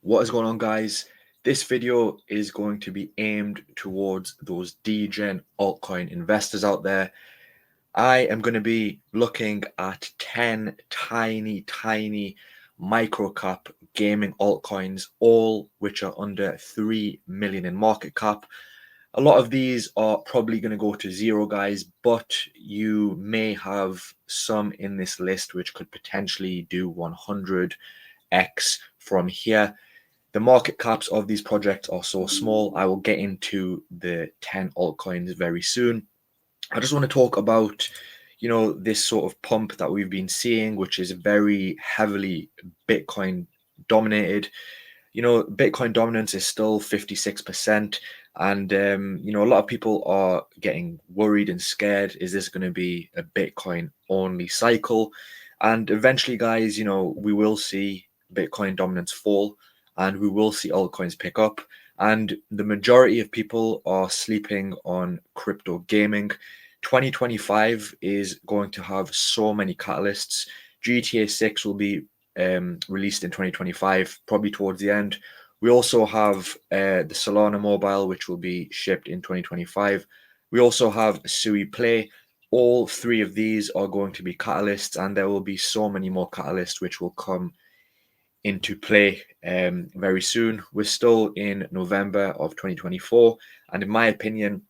What is going on, guys? This video is going to be aimed towards those degen altcoin investors out there. I am going to be looking at 10 tiny micro cap gaming altcoins, all which are under 3 million in market cap. A lot of these are probably going to go to zero, guys, but you may have some in this list which could potentially do 100x from here. The market caps of these projects are so small. I will get into the 10 altcoins very soon. I just want to talk about, this sort of pump that we've been seeing, which is very heavily Bitcoin dominated. Bitcoin dominance is still 56%. And, a lot of people are getting worried and scared. Is this going to be a Bitcoin only cycle? And eventually, guys, we will see Bitcoin dominance fall and we will see altcoins pick up. And the majority of people are sleeping on crypto gaming. 2025 is going to have so many catalysts. GTA 6 will be released in 2025, probably towards the end. We also have the Solana mobile, which will be shipped in 2025. We also have Sui Play. All three of these are going to be catalysts, and there will be so many more catalysts which will come into play very soon. We're still in November of 2024, and in my opinion,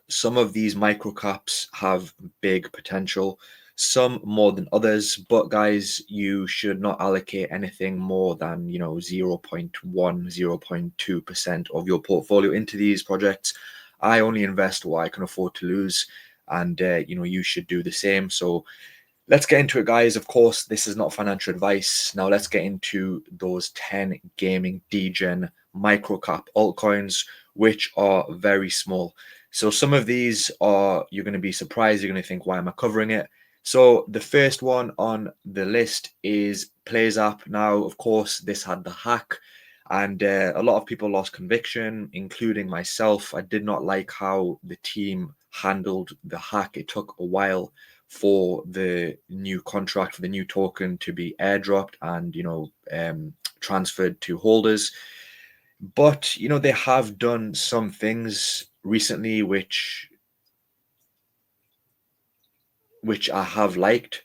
some of these micro caps have big potential, some more than others, but guys, you should not allocate anything more than 0.1 0.2% of your portfolio into these projects. I only invest what I can afford to lose, and you should do the same. So let's get into it, guys. Of course, this is not financial advice. Now let's get into those 10 gaming degen microcap altcoins, which are very small. So some of these are, you're going to be surprised. You're going to think, why am I covering it? So the first one on the list is PlayZap. Now, of course, this had the hack, and a lot of people lost conviction, including myself. I did not like how the team handled the hack. It took a while for the new contract, for the new token to be airdropped and transferred to holders. But they have done some things recently which I have liked.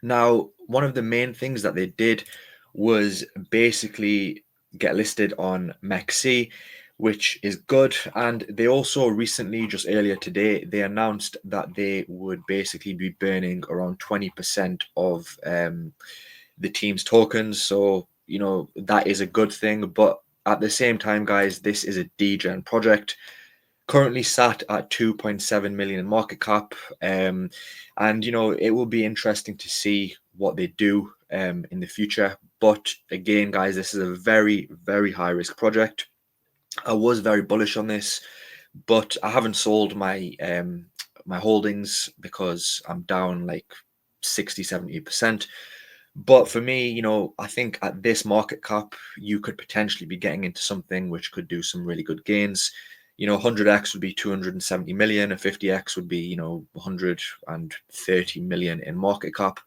Now, one of the main things that they did was basically get listed on MEXC, which is good. And they also recently, just earlier today, they announced that they would basically be burning around 20% of the team's tokens. So, that is a good thing. But at the same time, guys, this is a degen project. Currently sat at 2.7 million in market cap. And, it will be interesting to see what they do in the future. But again, guys, this is a very, very high risk project. I was very bullish on this, but I haven't sold my my holdings because I'm down like 60-70%. But for me, I think at this market cap, you could potentially be getting into something which could do some really good gains. 100x would be 270 million, a 50x would be, 130 million in market cap.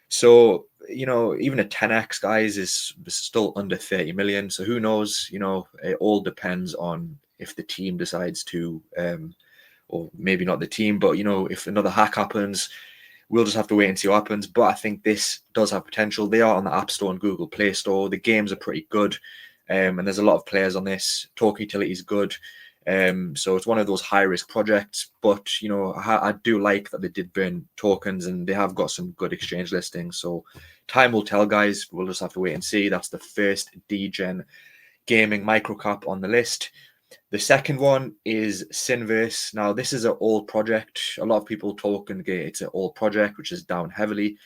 So, even a 10x, guys, is still under 30 million. So who knows? It all depends on if the team decides to, or maybe not the team, but, if another hack happens, we'll just have to wait and see what happens. But I think this does have potential. They are on the App Store and Google Play Store. The games are pretty good. And there's a lot of players on this. Talk utility is good. So it's one of those high risk projects, but I do like that they did burn tokens and they have got some good exchange listings. So time will tell, guys. We'll just have to wait and see. That's the first degen gaming microcap on the list. The second one is Synverse. Now this is an old project. A lot of people talk and it's an old project which is down heavily.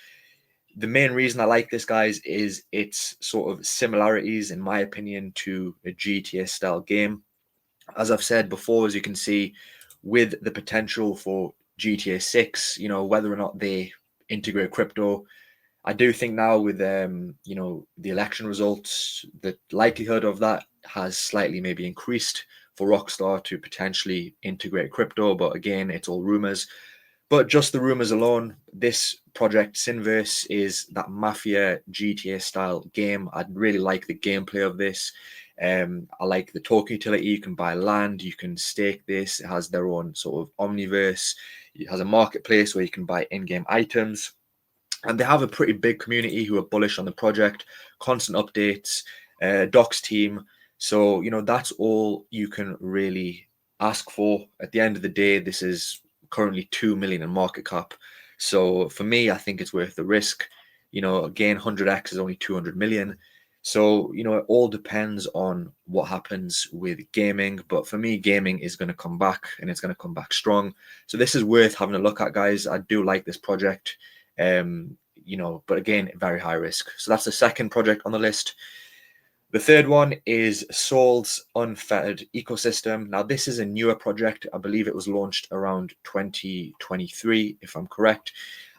The main reason I like this, guys, is its sort of similarities, in my opinion, to a GTA style game. As I've said before, as you can see, with the potential for GTA 6, whether or not they integrate crypto, I do think now with the election results, the likelihood of that has slightly maybe increased for Rockstar to potentially integrate crypto. But again, it's all rumors. But just the rumors alone, this project Sinverse is that Mafia GTA style game. I really like the gameplay of this. I like the token utility. You can buy land, you can stake this. It has their own sort of omniverse. It has a marketplace where you can buy in-game items. And they have a pretty big community who are bullish on the project, constant updates, docs team. So, that's all you can really ask for. At the end of the day, this is currently 2 million in market cap. So for me, I think it's worth the risk. Again, 100x is only 200 million. So, it all depends on what happens with gaming. But for me, gaming is going to come back and it's going to come back strong. So this is worth having a look at, guys. I do like this project. But again, very high risk. So that's the second project on the list. The third one is Sol's Unfettered Ecosystem. Now, this is a newer project. I believe it was launched around 2023, if I'm correct.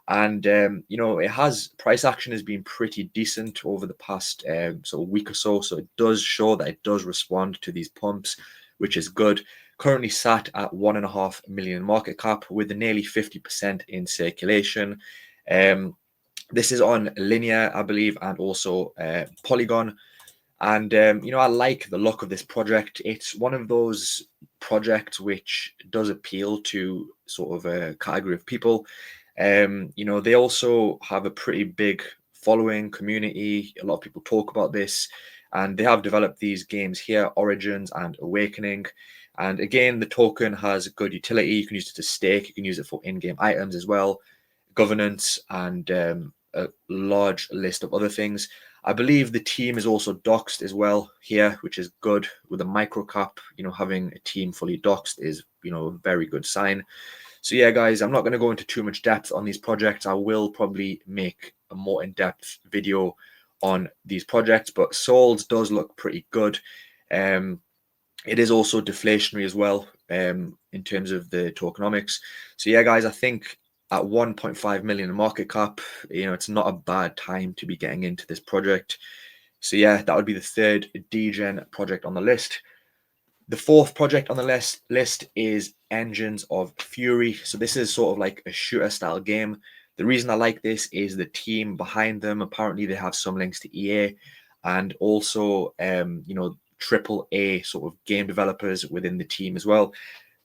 And, it has price action has been pretty decent over the past sort of week or so. So it does show that it does respond to these pumps, which is good. Currently sat at 1.5 million market cap with nearly 50% in circulation. This is on Linear, I believe, and also Polygon. And, I like the look of this project. It's one of those projects which does appeal to sort of a category of people. They also have a pretty big following community. A lot of people talk about this, and they have developed these games here, Origins and Awakening. And again, the token has good utility. You can use it to stake. You can use it for in-game items as well, governance, and a large list of other things. I believe the team is also doxed as well here, which is good. With a micro cap, having a team fully doxed is, a very good sign. So yeah, guys, I'm not going to go into too much depth on these projects. I will probably make a more in-depth video on these projects, but Sol's does look pretty good. It is also deflationary as well in terms of the tokenomics. So yeah, guys, I think at 1.5 million market cap, it's not a bad time to be getting into this project. So yeah, that would be the third degen project on the list. The fourth project on the list is Engines of Fury. So this is sort of like a shooter style game. The reason I like this is the team behind them. Apparently they have some links to EA and also, triple A sort of game developers within the team as well.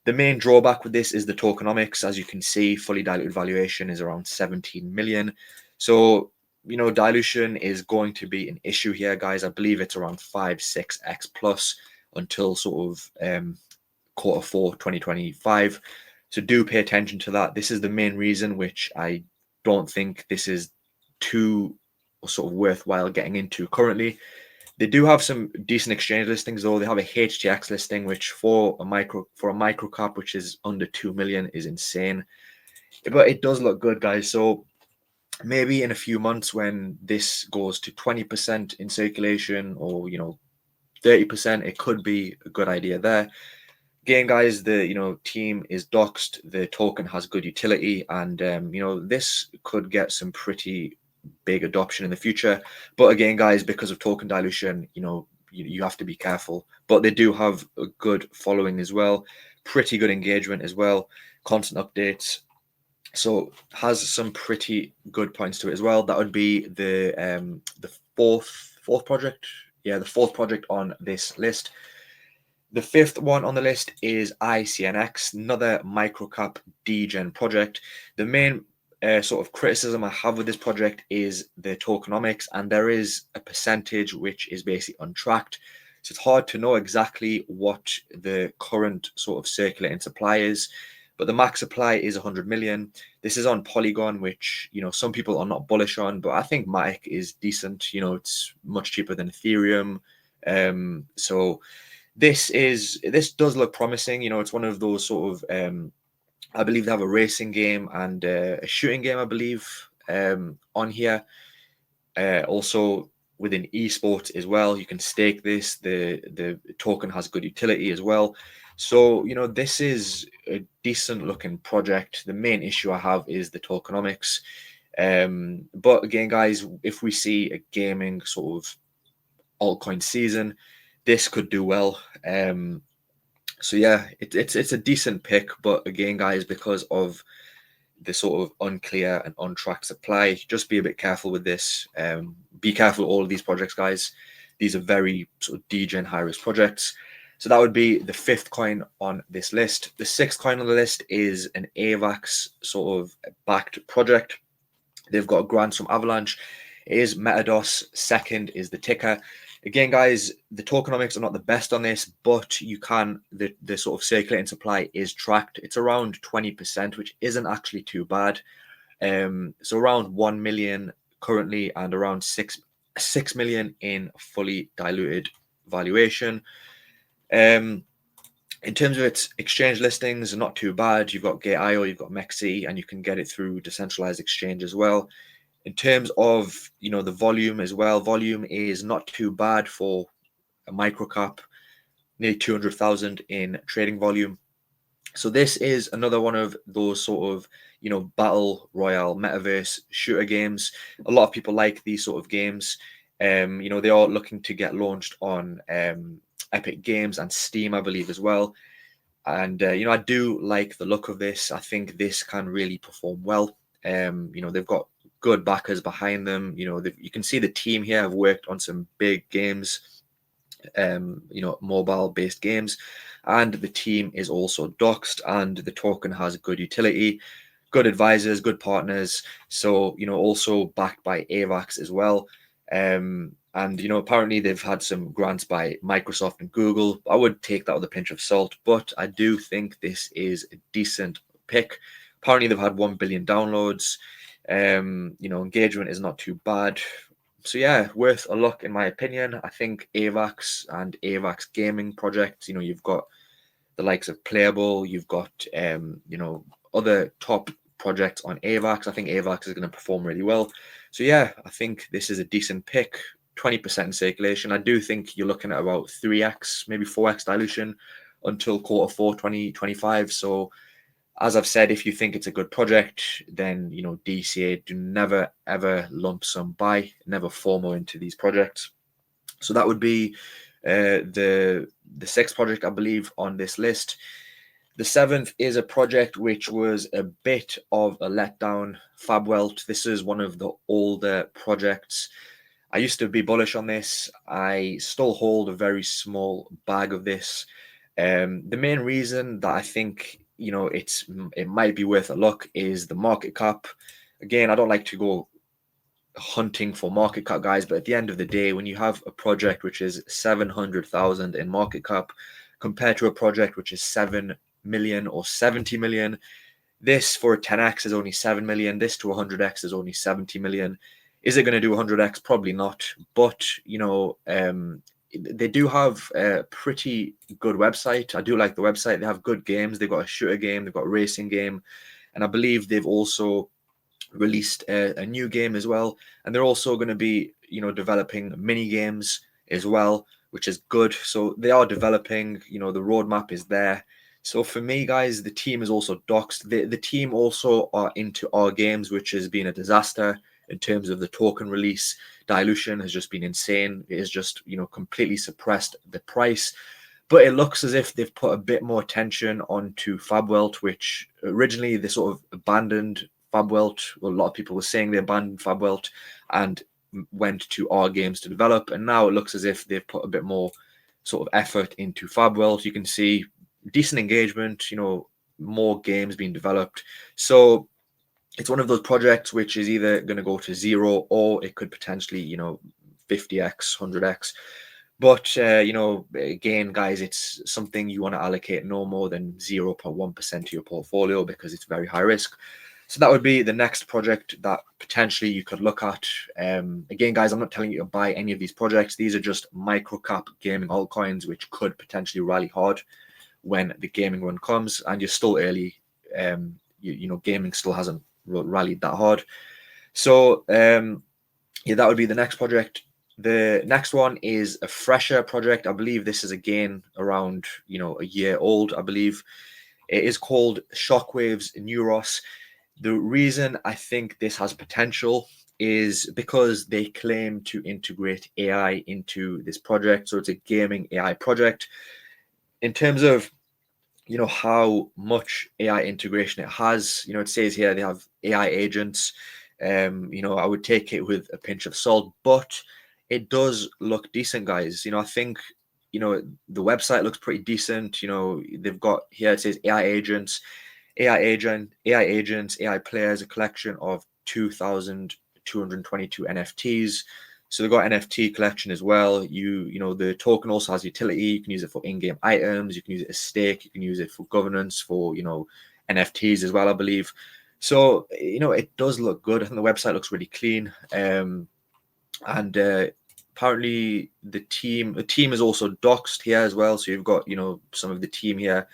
The main drawback with this is the tokenomics. As you can see, fully diluted valuation is around 17 million. So, dilution is going to be an issue here, guys. I believe it's around 5-6x plus until sort of Q4 2025. So do pay attention to that. This is the main reason which I don't think this is too sort of worthwhile getting into currently. They do have some decent exchange listings though. They have a HTX listing, which for a micro cap, which is under 2 million, is insane. But it does look good, guys. So maybe in a few months when this goes to 20% in circulation or 30%, it could be a good idea there. Again, guys, the team is doxed. The token has good utility, and this could get some pretty big adoption in the future. But again, guys, because of token dilution, you have to be careful. But they do have a good following as well, pretty good engagement as well, constant updates. So has some pretty good points to it as well. That would be the fourth project. Yeah, the fourth project on this list. The fifth one on the list is ICNX, another microcap degen project. The main sort of criticism I have with this project is the tokenomics, and there is a percentage which is basically untracked. So it's hard to know exactly what the current sort of circulating supply is, but the max supply is 100 million. This is on Polygon, which some people are not bullish on, but I think Matic is decent. It's much cheaper than Ethereum. So this does look promising. It's one of those sort of I believe they have a racing game and a shooting game, I believe, on here. Also within esports as well, you can stake this. The token has good utility as well. So this is a decent looking project. The main issue I have is the tokenomics. But again, guys, if we see a gaming sort of altcoin season, this could do well. So yeah, it's a decent pick, but again, guys, because of the sort of unclear and untracked supply. Just be a bit careful with this. Be careful with all of these projects, guys. These are very sort of degen high risk projects. So that would be the fifth coin on this list. The sixth coin on the list is an AVAX sort of backed project. They've got grants from Avalanche. It is Metados. Second is the ticker. Again, guys, the tokenomics are not the best on this, but you can, the sort of circulating supply is tracked. It's around 20%, which isn't actually too bad. So around 1 million currently and around 6 million in fully diluted valuation. In terms of its exchange listings, not too bad. You've got Gate.io, you've got MEXC, and you can get it through decentralized exchange as well. In terms of, the volume as well, volume is not too bad for a microcap, nearly 200,000 in trading volume. So this is another one of those sort of, battle royale metaverse shooter games. A lot of people like these sort of games. They are looking to get launched on Epic Games and Steam, I believe, as well. And I do like the look of this. I think this can really perform well. They've got good backers behind them. You can see the team here have worked on some big games, mobile-based games, and the team is also doxed, and the token has good utility, good advisors, good partners. So also backed by AVAX as well. And apparently they've had some grants by Microsoft and Google. I would take that with a pinch of salt, but I do think this is a decent pick. Apparently they've had 1 billion downloads. Engagement is not too bad. So yeah, worth a look in my opinion. I think AVAX and AVAX gaming projects, you've got the likes of Playable, you've got other top projects on AVAX. I think AVAX is going to perform really well. So yeah, I think this is a decent pick. 20% in circulation. I do think you're looking at about 3x, maybe 4x dilution until Q4 2025. So as I've said, if you think it's a good project, then DCA, do never ever lump sum buy, never FOMO into these projects. So that would be the sixth project, I believe, on this list. The seventh is a project which was a bit of a letdown. FabWelt. This is one of the older projects. I used to be bullish on this. I still hold a very small bag of this. The main reason that I think it might be worth a look is the market cap. Again, I don't like to go hunting for market cap, guys, but at the end of the day, when you have a project which is 700,000 in market cap compared to a project which is 7 million or 70 million, this for a 10x is only 7 million. This to 100x is only 70 million. Is it going to do 100x? Probably not. But, they do have a pretty good website. I do like the website. They have good games. They've got a shooter game. They've got a racing game. And I believe they've also released a new game as well. And they're also going to be, developing mini games as well, which is good. So they are developing, the roadmap is there. So for me, guys, the team is also doxed. The team also are into our games, which has been a disaster in terms of the token release. Dilution has just been insane. It has just, completely suppressed the price. But it looks as if they've put a bit more attention onto FabWelt, which originally they sort of abandoned FabWelt. Well, a lot of people were saying they abandoned FabWelt and went to our games to develop. And now it looks as if they've put a bit more sort of effort into FabWelt. You can see decent engagement, more games being developed. So it's one of those projects which is either going to go to zero or it could potentially, 50x, 100x. But, again, guys, it's something you want to allocate no more than 0.1% to your portfolio because it's very high risk. So that would be the next project that potentially you could look at. Again, guys, I'm not telling you to buy any of these projects. These are just micro-cap gaming altcoins which could potentially rally hard when the gaming run comes, and you're still early. Gaming still hasn't rallied that hard. So that would be the next project. The next one is a fresher project. I believe this is again around a year old. I believe it is called Shockwaves Neuros. The reason I think this has potential is because they claim to integrate AI into this project. So it's a gaming AI project. In terms of how much AI integration it has. It says here they have AI agents. I would take it with a pinch of salt, but it does look decent, guys. I think, the website looks pretty decent. They've got here, it says AI agents, AI players, a collection of 2,222 NFTs. So they've got NFT collection as well. The token also has utility. You can use it for in-game items. You can use it as stake. You can use it for governance for NFTs as well, I believe. So it does look good. I think the website looks really clean. And apparently the team is also doxed here as well. So you've got some of the team here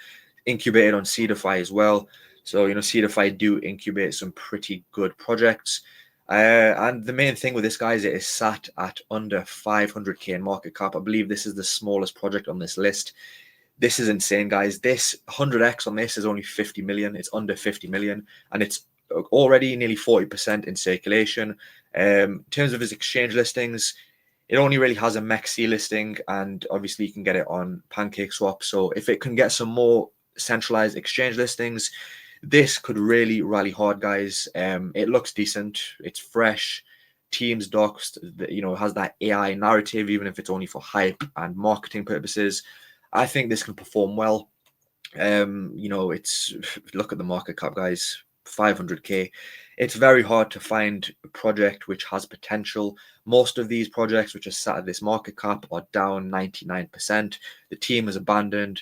incubated on Seedify as well. So Seedify do incubate some pretty good projects. And the main thing with this, guys, it is sat at under 500k in market cap. I believe this is the smallest project on this list. This is insane, guys. This 100x on this is only 50 million. It's under 50 million, and it's already nearly 40% in circulation. In terms of its exchange listings, it only really has a MEXC listing, and obviously you can get it on PancakeSwap. So if it can get some more centralized exchange listings, this could really rally hard, guys. It looks decent. It's fresh. Teams doxed. Has that AI narrative, even if it's only for hype and marketing purposes. I think this can perform well. It's look at the market cap, guys. 500k. It's very hard to find a project which has potential. Most of these projects which are sat at this market cap are down 99%. The team is abandoned.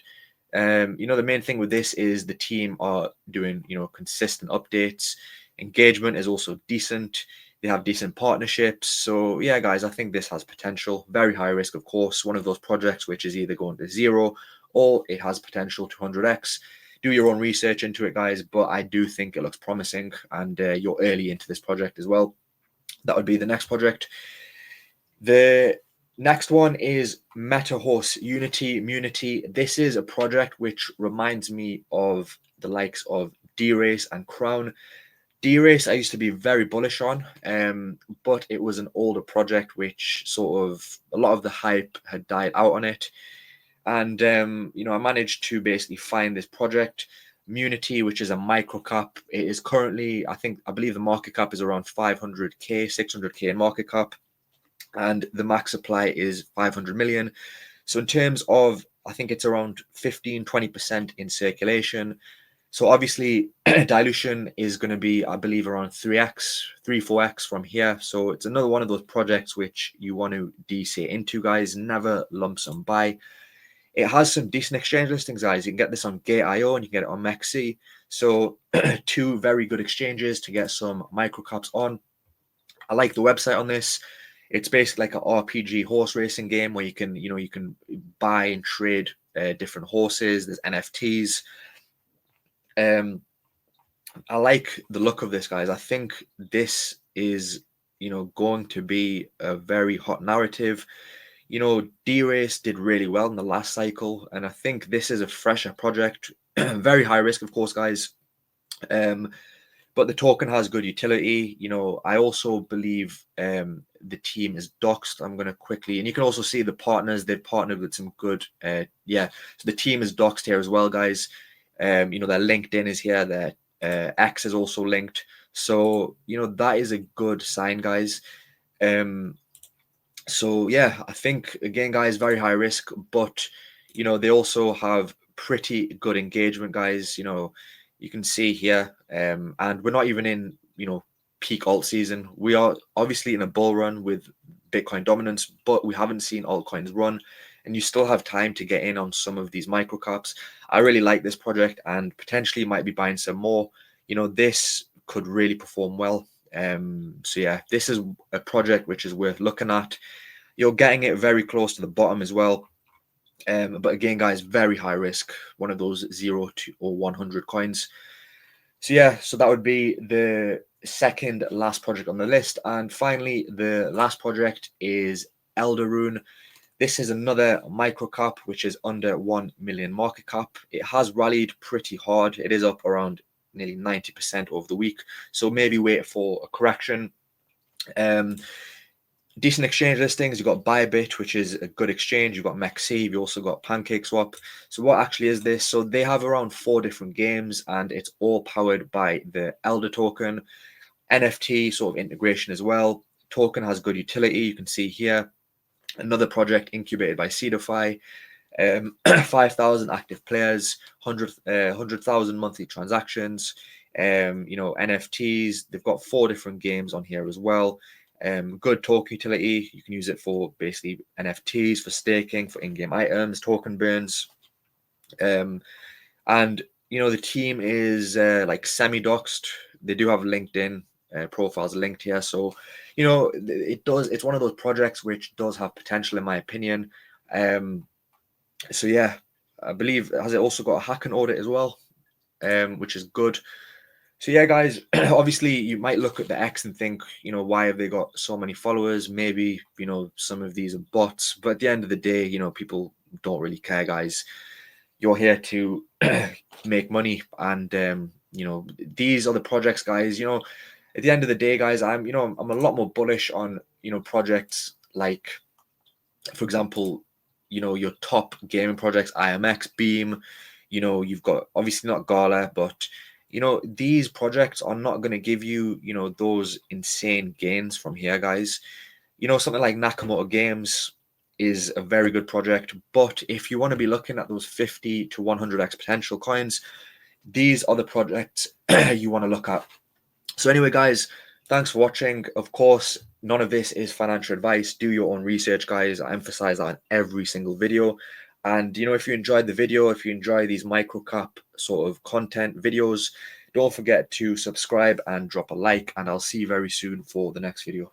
The main thing with this is the team are doing, consistent updates. Engagement is also decent. They have decent partnerships. So yeah, guys, I think this has potential. Very high risk, of course. One of those projects which is either going to zero or it has potential to 100x. Do your own research into it, guys. But I do think it looks promising, and you're early into this project as well. That would be the next project. The next one is MetaHorse Unity. This is a project which reminds me of the likes of D-Race and Crown. D-Race I used to be very bullish on, but it was an older project which sort of a lot of the hype had died out on it. And I managed to basically find this project, Munity, which is a micro cap. It is currently, I believe the market cap is around 500k, 600k in market cap, and the max supply is 500 million. So in terms of, I think it's around 15-20% in circulation. So obviously dilution is going to be, I believe, around 4x from here. So it's another one of those projects which you want to DC into, guys. Never lump sum buy. It has some decent exchange listings, guys. You can get this on Gate.io and you can get it on MEXC. So two very good exchanges to get some microcaps on. I like the website on this. It's basically like an RPG horse racing game where you can buy and trade different horses. There's NFTs. I like the look of this, guys. I think this is going to be a very hot narrative. D-Race did really well in the last cycle, and I think this is a fresher project. Very high risk, of course, guys. But the token has good utility. I also believe the team is doxed. I'm going to quickly, and you can also see the partners. They've partnered with some good, so the team is doxed here as well, guys. Their LinkedIn is here. Their X is also linked. So, that is a good sign, guys. So yeah, I think again, guys, very high risk, but they also have pretty good engagement, guys. You can see here, and we're not even in peak alt season. We are obviously in a bull run with Bitcoin dominance, but we haven't seen altcoins run, and you still have time to get in on some of these micro caps. I really like this project, and potentially might be buying some more. This could really perform well. So yeah, this is a project which is worth looking at. You're getting it very close to the bottom as well. But again, guys, very high risk. One of those 0 to or 100 coins. So yeah, so that would be the second last project on the list. And finally, the last project is Elderune. This is another micro cap, which is under 1 million market cap. It has rallied pretty hard. It is up around nearly 90% over the week. So maybe wait for a correction. Decent exchange listings. You've got Bybit, which is a good exchange. You've got Mexi. You've also got PancakeSwap. So what actually is this? So they have around 4 different games, and it's all powered by the Elder token. NFT sort of integration as well. Token has good utility. You can see here. Another project incubated by Seedify. 5,000 active players, 100,000 monthly transactions. NFTs. They've got 4 different games on here as well. Good token utility. You can use it for basically NFTs, for staking, for in-game items, token burns. And the team is like semi-doxed. They do have LinkedIn profiles linked here, so it's one of those projects which does have potential in my opinion. So yeah, I believe has it also got a hacking audit as well, which is good. So yeah, guys, obviously you might look at the X and think, why have they got so many followers? Maybe, some of these are bots, but at the end of the day, people don't really care, guys. You're here to make money, and these are the projects, guys. At the end of the day, guys, I'm a lot more bullish on projects like, for example, your top gaming projects, IMX, Beam. You've got obviously not Gala, but these projects are not going to give you those insane gains from here, guys. Something like Nakamoto Games is a very good project, but if you want to be looking at those 50 to 100x potential coins, these are the projects you want to look at. So anyway, guys, thanks for watching. Of course, none of this is financial advice. Do your own research, guys. I emphasize that in every single video. And if you enjoyed the video, if you enjoy these microcap sort of content videos, don't forget to subscribe and drop a like, and I'll see you very soon for the next video.